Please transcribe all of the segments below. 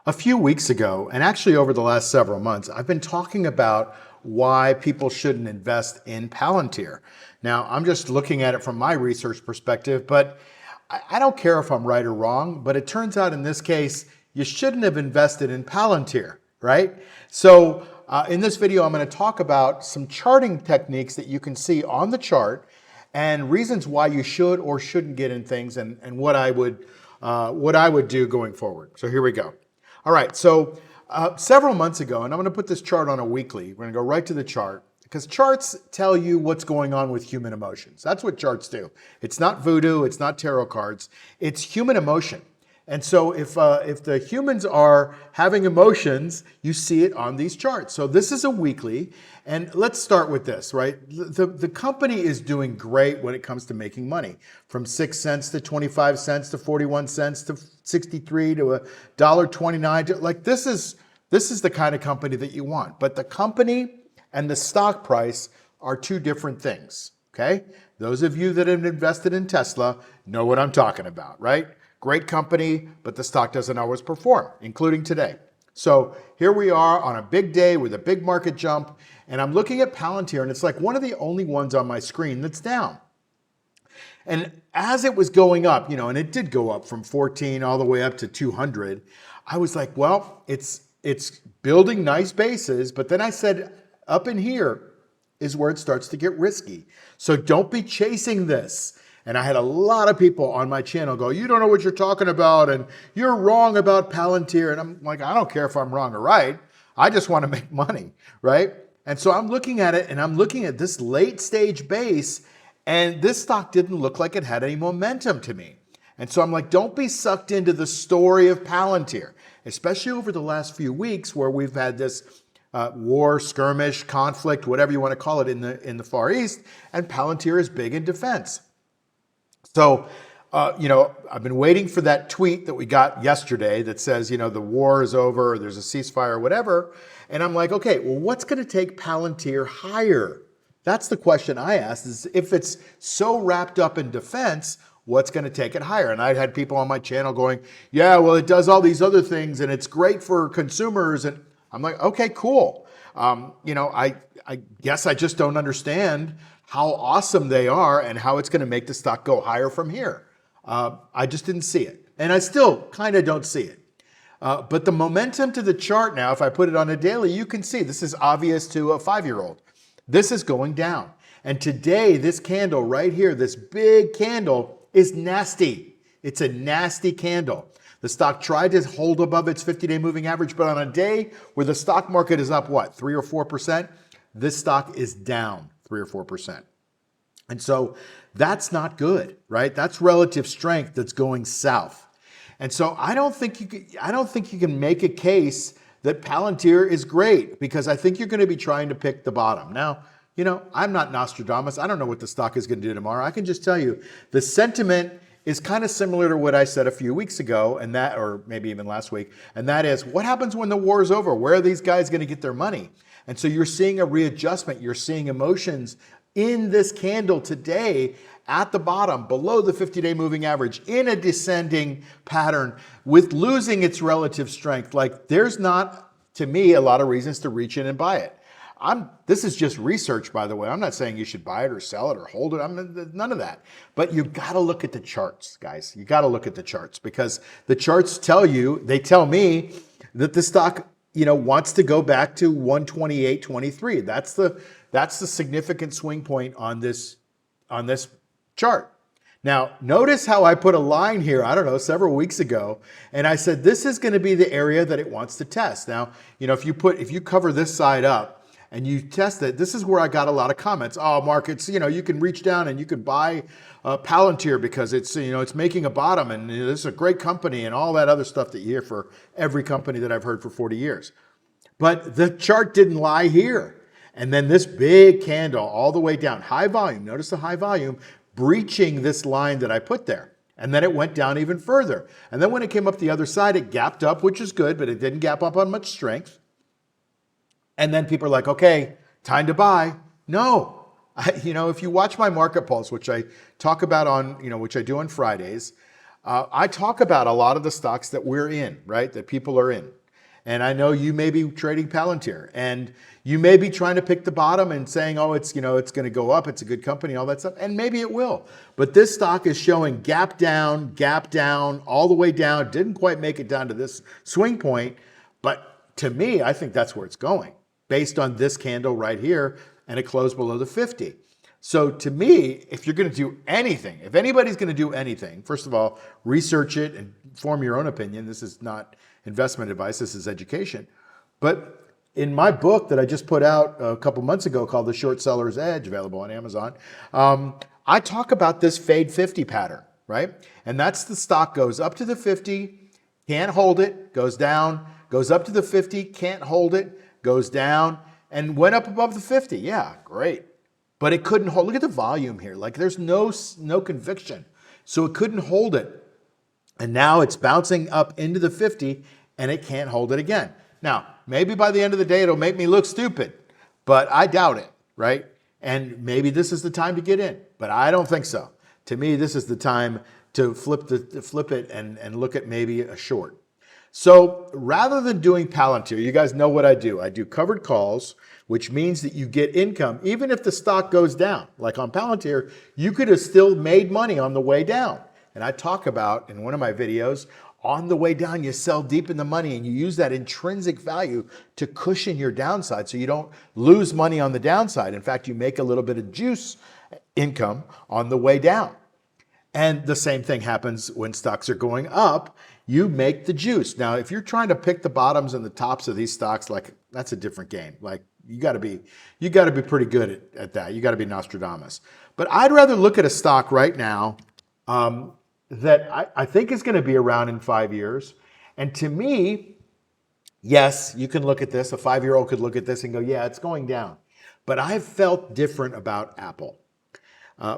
A few weeks ago, and actually over the last several months, I've been talking about why people shouldn't invest in Palantir. Now, I'm just looking at it from my research perspective, but I don't care if I'm right or wrong, but it turns out in this case, you shouldn't have invested in Palantir, right? So in this video, I'm going to talk about some charting techniques that you can see on the chart and reasons why you should or shouldn't get in things and what I would do going forward. So here we go. All right, so several months ago, and I'm going to put this chart on a weekly. We're going to go right to the chart because charts tell you what's going on with human emotions. That's what charts do. It's not voodoo, it's not tarot cards, it's human emotion. And so if the humans are having emotions, you see it on these charts. So this is a weekly, and let's start with this, right? The company is doing great when it comes to making money, from 6 cents to 25 cents to 41 cents to 63 to $1.29. Like this is the kind of company that you want. But the company and the stock price are two different things, okay? Those of you that have invested in Tesla know what I'm talking about, right? Great company, but the stock doesn't always perform, including today. So here we are on a big day with a big market jump, and I'm looking at Palantir, and it's like one of the only ones on my screen that's down. And as it was going up, and it did go up from 14 all the way up to 200, I was like, well, it's building nice bases, but then I said, up in here is where it starts to get risky. So don't be chasing this. And I had a lot of people on my channel go, you don't know what you're talking about, and you're wrong about Palantir. And I'm like, I don't care if I'm wrong or right. I just want to make money, right? And so I'm looking at it, and I'm looking at this late stage base, and this stock didn't look like it had any momentum to me. And so I'm like, don't be sucked into the story of Palantir, especially over the last few weeks where we've had this war, skirmish, conflict, whatever you want to call it in the Far East, and Palantir is big in defense. So, I've been waiting for that tweet that we got yesterday that says, the war is over, or there's a ceasefire or whatever. And I'm like, okay, well, what's going to take Palantir higher? That's the question I asked, is if it's so wrapped up in defense, what's going to take it higher? And I had people on my channel going, yeah, well, it does all these other things and it's great for consumers. And I'm like, okay, cool. I guess I just don't understand how awesome they are and how it's going to make the stock go higher from here. I just didn't see it. And I still kind of don't see it. But the momentum to the chart now, if I put it on a daily, you can see this is obvious to a 5-year-old. This is going down. And today, this candle right here, this big candle is nasty. It's a nasty candle. The stock tried to hold above its 50-day moving average, but on a day where the stock market is up, 3 or 4%, this stock is down 3 or 4%. And so that's not good, right? That's relative strength that's going south. And so I don't think you can make a case that Palantir is great, because I think you're going to be trying to pick the bottom. Now, I'm not Nostradamus. I don't know what the stock is going to do tomorrow. I can just tell you the sentiment is kind of similar to what I said a few weeks ago, or maybe even last week, and that is, what happens when the war is over? Where are these guys going to get their money? And so you're seeing a readjustment. You're seeing emotions in this candle today at the bottom, below the 50-day moving average, in a descending pattern with losing its relative strength. Like, there's not, to me, a lot of reasons to reach in and buy it. This is just research, by the way. I'm not saying you should buy it or sell it or hold it. None of that. But you got to look at the charts, guys. You got to look at the charts, because the charts tell me that the stock, wants to go back to 128.23. That's the significant swing point on this chart. Now, notice how I put a line here, several weeks ago, and I said this is going to be the area that it wants to test. Now, if you cover this side up and you test it, this is where I got a lot of comments. Oh, Mark, it's, you can reach down and you can buy Palantir because it's, it's making a bottom, and this is a great company, and all that other stuff that you hear for every company that I've heard for 40 years. But the chart didn't lie here. And then this big candle all the way down, high volume, notice the high volume, breaching this line that I put there. And then it went down even further. And then when it came up the other side, it gapped up, which is good, but it didn't gap up on much strength. And then people are like, okay, time to buy. No, if you watch my market pulse, which I talk about which I do on Fridays, I talk about a lot of the stocks that we're in, right? That people are in. And I know you may be trading Palantir and you may be trying to pick the bottom and saying, oh, it's going to go up. It's a good company, all that stuff. And maybe it will. But this stock is showing gap down, all the way down. Didn't quite make it down to this swing point. But to me, I think that's where it's going based on this candle right here. And it closed below the 50. So to me, if you're going to do anything, if anybody's going to do anything, first of all, research it and form your own opinion. This is not investment advice. This is education. But in my book that I just put out a couple months ago called The Short Seller's Edge, available on Amazon, I talk about this fade 50 pattern, right? And that's the stock goes up to the 50, can't hold it, goes down, goes up to the 50, can't hold it, goes down, and went up above the 50. Yeah, great. But it couldn't hold. Look at the volume here. Like there's no conviction. So it couldn't hold it. And now it's bouncing up into the 50 and it can't hold it again. Now, maybe by the end of the day, it'll make me look stupid, but I doubt it, right? And maybe this is the time to get in, but I don't think so. To me, this is the time to flip it and look at maybe a short. So rather than doing Palantir, you guys know what I do. I do covered calls, which means that you get income. Even if the stock goes down, like on Palantir, you could have still made money on the way down. And I talk about in one of my videos, on the way down, you sell deep in the money and you use that intrinsic value to cushion your downside so you don't lose money on the downside. In fact, you make a little bit of juice income on the way down. And the same thing happens when stocks are going up. You make the juice. Now, if you're trying to pick the bottoms and the tops of these stocks, like that's a different game. Like you got to be pretty good at that. You got to be Nostradamus. But I'd rather look at a stock right now that I think is going to be around in 5 years. And to me, yes, you can look at this. A 5-year-old could look at this and go, yeah, it's going down. But I've felt different about Apple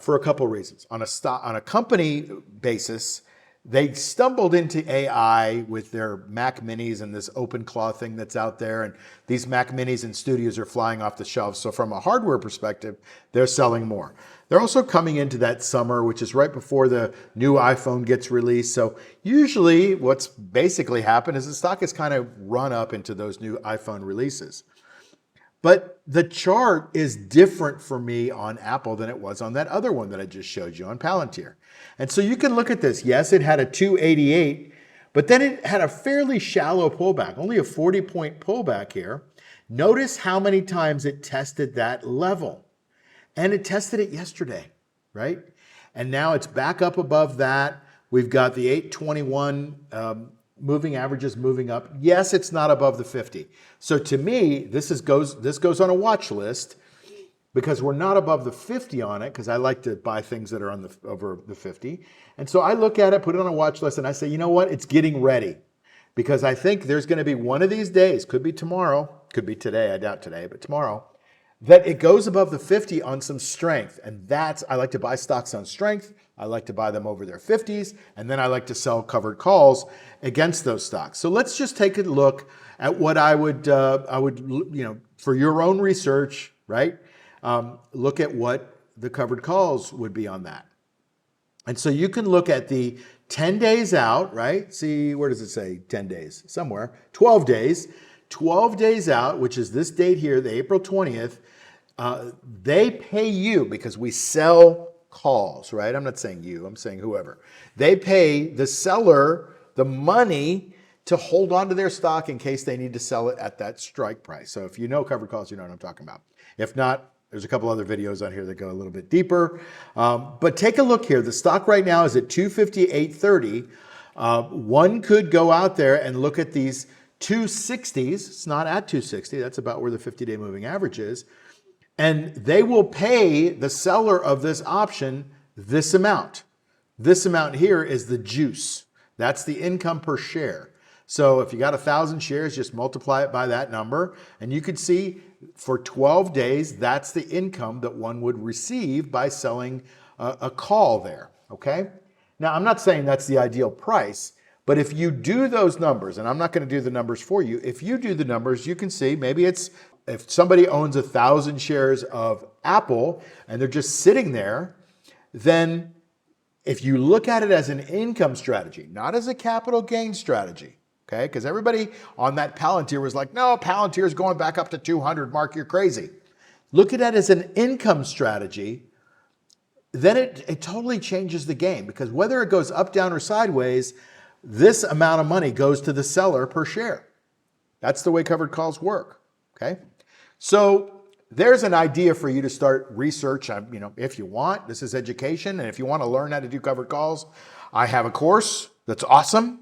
for a couple of reasons. On a company basis, they stumbled into AI with their Mac Minis and this OpenClaw thing that's out there. And these Mac Minis and Studios are flying off the shelves. So from a hardware perspective, they're selling more. They're also coming into that summer, which is right before the new iPhone gets released. So usually what's basically happened is the stock has kind of run up into those new iPhone releases. But the chart is different for me on Apple than it was on that other one that I just showed you on Palantir. And so you can look at this. Yes, it had a 288, but then it had a fairly shallow pullback, only a 40-point pullback here. Notice how many times it tested that level. And it tested it yesterday, right? And now it's back up above that. We've got the 821 moving averages moving up. Yes, it's not above the 50. So to me, this goes on a watch list because we're not above the 50 on it, because I like to buy things that are over the 50. And so I look at it, put it on a watch list, and I say, you know what? It's getting ready. Because I think there's going to be one of these days, could be tomorrow, could be today, I doubt today, but tomorrow, that it goes above the 50 on some strength. And I like to buy stocks on strength. I like to buy them over their 50s. And then I like to sell covered calls against those stocks. So let's just take a look at what I would, for your own research, right? Look at what the covered calls would be on that. And so you can look at the 10 days out, right? See, where does it say 10 days? Somewhere. 12 days. 12 days out, which is this date here, the April 20th, they pay you because we sell calls, right? I'm not saying you, I'm saying whoever. They pay the seller the money to hold on to their stock in case they need to sell it at that strike price. So if you know covered calls, you know what I'm talking about. If not, there's a couple other videos on here that go a little bit deeper. But take a look here. The stock right now is at 258.30. One could go out there and look at these 260s. It's not at 260. That's about where the 50-day moving average is. And they will pay the seller of this option this amount. This amount here is the juice. That's the income per share. So if you got 1,000 shares, just multiply it by that number. And you could see for 12 days, that's the income that one would receive by selling a call there, okay? Now, I'm not saying that's the ideal price, but if you do those numbers, and I'm not going to do the numbers for you, if you do the numbers, you can see maybe it's, if somebody owns 1,000 shares of Apple and they're just sitting there, then If you look at it as an income strategy, not as a capital gain strategy, okay? Because everybody on that Palantir was like, no, Palantir is going back up to 200, Mark, you're crazy. Look at it as an income strategy, then it totally changes the game, because whether it goes up, down, or sideways, this amount of money goes to the seller per share. That's the way covered calls work, okay? So there's an idea for you to start research, if you want. This is education, and if you want to learn how to do covered calls, I have a course that's awesome,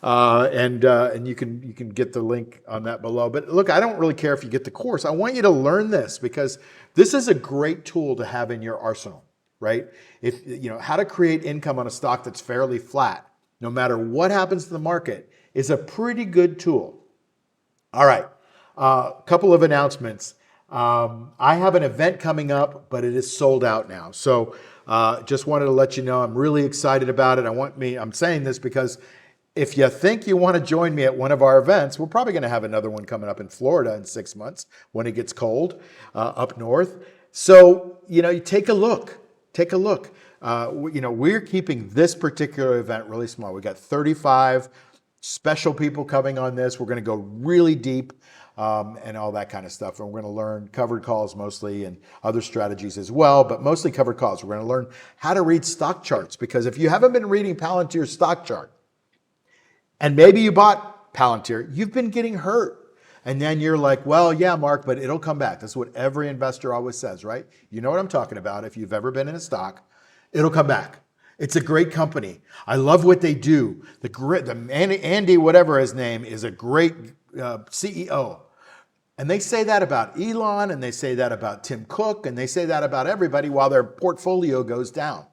and you can get the link on that below. But look, I don't really care if you get the course. I want you to learn this because this is a great tool to have in your arsenal, right? If how to create income on a stock that's fairly flat, no matter what happens to the market, is a pretty good tool. All right, a couple of announcements. I have an event coming up, but it is sold out now. So just wanted to let you know I'm really excited about it. I'm saying this because if you think you want to join me at one of our events, we're probably going to have another one coming up in Florida in 6 months when it gets cold up north. So, you take a look. Take a look. We're keeping this particular event really small. We got 35 special people coming on this. We're going to go really deep. And all that kind of stuff. And we're going to learn covered calls mostly and other strategies as well, but mostly covered calls. We're going to learn how to read stock charts, because if you haven't been reading Palantir's stock chart, and maybe you bought Palantir, you've been getting hurt. And then you're like, well, yeah, Mark, but it'll come back. That's what every investor always says, right? You know what I'm talking about. If you've ever been in a stock, it'll come back. It's a great company. I love what they do. Andy, whatever his name, is a great CEO. And they say that about Elon, and they say that about Tim Cook, and they say that about everybody while their portfolio goes down.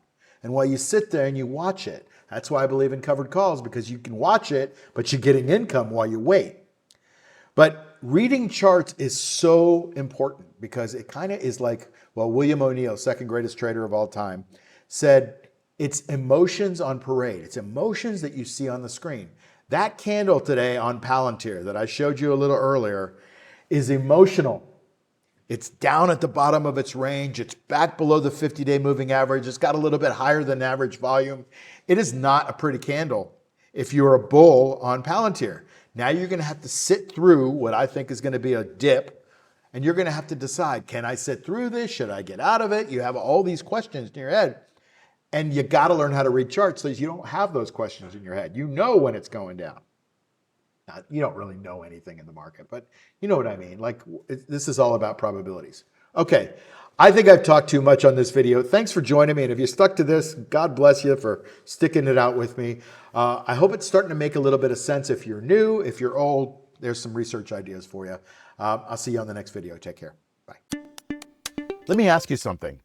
And while you sit there and you watch it, that's why I believe in covered calls, because you can watch it, but you're getting income while you wait. But reading charts is so important, because it kind of is like, William O'Neill, second greatest trader of all time, said, it's emotions on parade. It's emotions that you see on the screen. That candle today on Palantir that I showed you a little earlier is emotional. It's down at the bottom of its range. It's back below the 50-day moving average. It's got a little bit higher than average volume. It is not a pretty candle if you're a bull on Palantir. Now you're going to have to sit through what I think is going to be a dip, and you're going to have to decide, can I sit through this? Should I get out of it? You have all these questions in your head, and you got to learn how to read charts so you don't have those questions in your head. You know when it's going down. You don't really know anything in the market, but you know what I mean. Like, this is all about probabilities. Okay, I think I've talked too much on this video. Thanks for joining me, and if you stuck to this, God bless you for sticking it out with me. I hope it's starting to make a little bit of sense. If you're new, if you're old, there's some research ideas for you. I'll see you on the next video. Take care. Bye. Let me ask you something.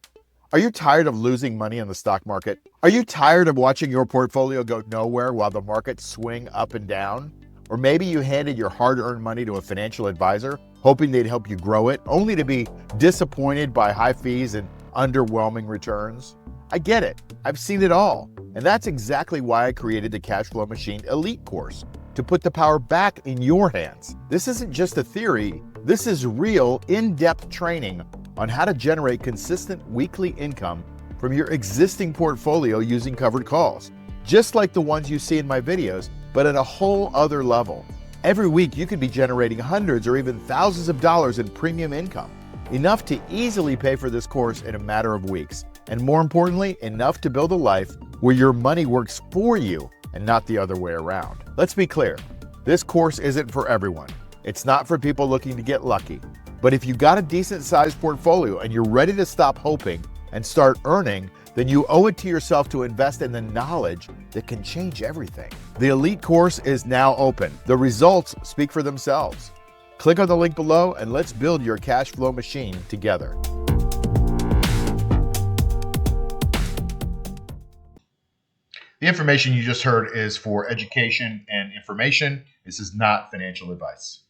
Are you tired of losing money in the stock market? Are you tired of watching your portfolio go nowhere while the markets swing up and down? Or maybe you handed your hard-earned money to a financial advisor, hoping they'd help you grow it, only to be disappointed by high fees and underwhelming returns? I get it. I've seen it all. And that's exactly why I created the Cashflow Machine Elite course, to put the power back in your hands. This isn't just a theory. This is real, in-depth training on how to generate consistent weekly income from your existing portfolio using covered calls, just like the ones you see in my videos, but at a whole other level. Every week, you could be generating hundreds or even thousands of dollars in premium income, enough to easily pay for this course in a matter of weeks. And more importantly, enough to build a life where your money works for you and not the other way around. Let's be clear, this course isn't for everyone. It's not for people looking to get lucky. But if you got a decent sized portfolio and you're ready to stop hoping and start earning, then you owe it to yourself to invest in the knowledge that can change everything. The Elite course is now open. The results speak for themselves. Click on the link below and let's build your cash flow machine together. The information you just heard is for education and information. This is not financial advice.